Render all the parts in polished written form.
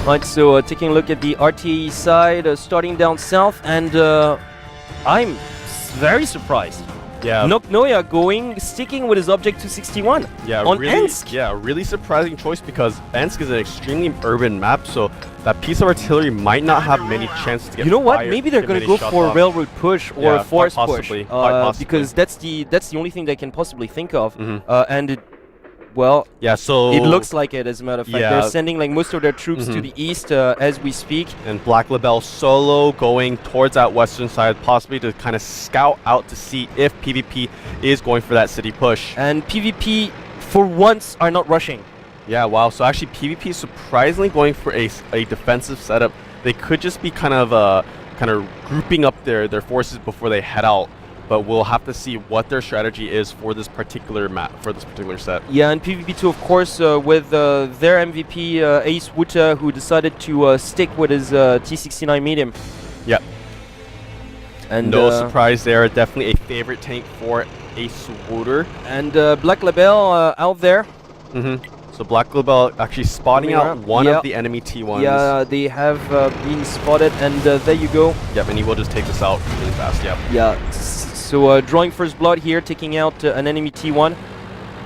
Right, so taking a look at the RTA-E side, starting down south, and I'm very surprised. Yeah. Noknoya sticking with his object 261 on really, Ensk. Yeah, really surprising choice because Ensk is an extremely urban map, so that piece of artillery might not have many chances to get. You know what? Maybe they're going to go for a railroad push or a forest push, because that's the only thing they can possibly think of, and it. Well, yeah, so it looks like it, as a matter of fact. Yeah. They're sending like most of their troops to the east as we speak. And Black Label solo going towards that western side, possibly to kind of scout out to see if PvP is going for that city push. And PvP, for once, are not rushing. Yeah, wow. So actually, PvP is surprisingly going for a defensive setup. They could just be kind of grouping up their forces before they head out. But we'll have to see what their strategy is for this particular map, for this particular set. Yeah, and PvP-2, of course, with their MVP, Ace Wuta, who decided to stick with his T69 medium. Yep. And no surprise there, definitely a favorite tank for Ace Wuta. And Black Label out there. So Black Label actually spotting out one of the enemy T1s. Yeah, they have been spotted, and there you go. Yep, and he will just take this out really fast, yep. Yeah, so drawing first blood here, taking out an enemy T1.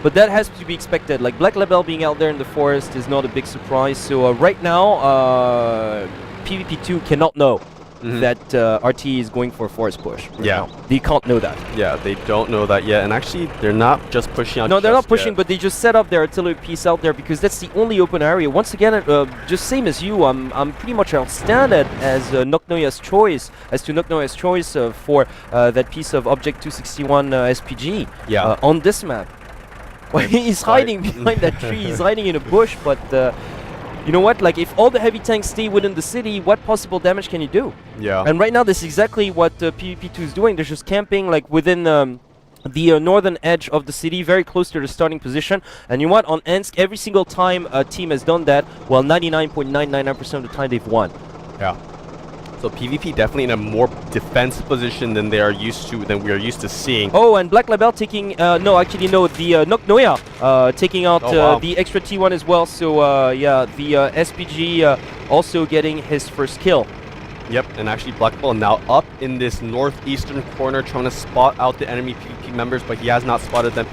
But that has to be expected. Like, Black Label being out there in the forest is not a big surprise. So right now, PvP-2 cannot know that RT is going for a forest push. Right now. They can't know that. Yeah, they don't know that yet. And actually, they're not just pushing out. No, they're not pushing, but they just set up their artillery piece out there because that's the only open area. Once again, just same as you, I'm pretty much outstanding as Noknoya's choice, for that piece of Object 261 SPG on this map. Well, he's hiding behind that tree, he's hiding in a bush, but you know what, like if all the heavy tanks stay within the city, what possible damage can you do? Yeah. And right now this is exactly what PvP-2 is doing. They're just camping like within the northern edge of the city, very close to the starting position. And you know what, on Ensk, every single time a team has done that, well, 99.999% of the time they've won. Yeah. So PvP definitely in a more defensive position than we are used to seeing. Oh, and Black Label taking the Noknoya taking out the extra T1 as well. So yeah, the SPG also getting his first kill. Yep, and actually Black Label now up in this northeastern corner trying to spot out the enemy PvP members, but he has not spotted them.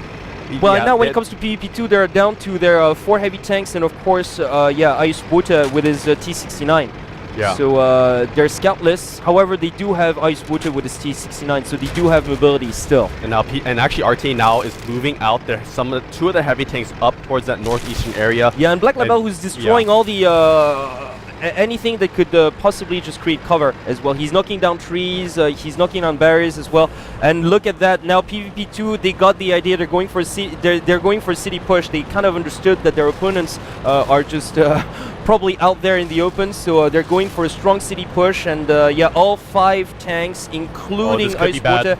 Well, now when it comes to PvP-2, they're down to their 4 heavy tanks, and of course, Ace Wuta with his T69. Yeah. So they're scoutless. However, they do have Ace Wuta with his T69, so they do have mobility still. And now, actually, RTA now is moving out there. Two of the heavy tanks up towards that northeastern area. Yeah, and Black Label, who's destroying all the anything that could possibly just create cover as well. He's knocking down trees. He's knocking down barriers as well. And look at that. Now PvP-2, they got the idea. They're going for a they're going for a city push. They kind of understood that their opponents are just probably out there in the open, so they're going for a strong city push. And yeah, all 5 tanks, including Ace Wuta.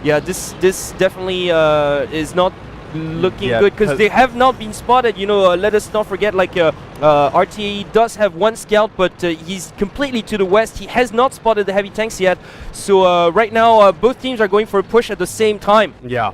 Yeah, this definitely is not looking good because they have not been spotted. You know, let us not forget, like RTA-E does have 1 scout, but he's completely to the west. He has not spotted the heavy tanks yet. So right now, both teams are going for a push at the same time. Yeah.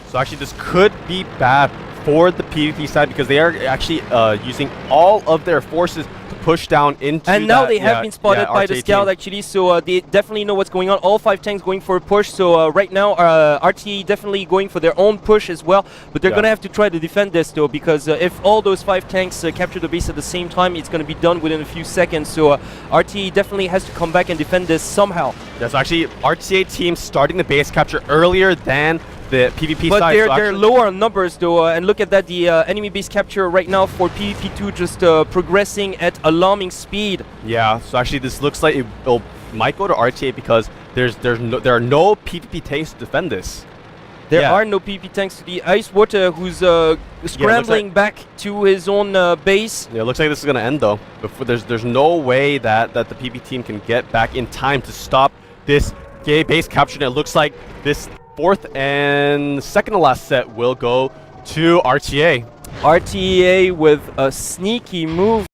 So actually, this could be bad for the PvP side because they are actually using all of their forces to push down into. And now they have been spotted by the scout actually, so they definitely know what's going on. All 5 tanks going for a push. So right now, RTA definitely going for their own push as well. But they're gonna have to try to defend this though, because if all those 5 tanks capture the base at the same time, it's gonna be done within a few seconds. So RTA definitely has to come back and defend this somehow. Yes, actually, RTA team starting the base capture earlier than the PvP but side. But they're lower on numbers though, and look at that, the enemy base capture right now for PvP-2 just progressing at alarming speed. Yeah, so actually this looks like it might go to RTA because there are no PvP tanks to defend this. There are no PvP tanks to the Ace Wuta, who's scrambling back to his own base. Yeah, it looks like this is going to end though. There's no way that the PvP team can get back in time to stop this base capture. And it looks like this 4th and second to last set will go to RTA. RTA with a sneaky move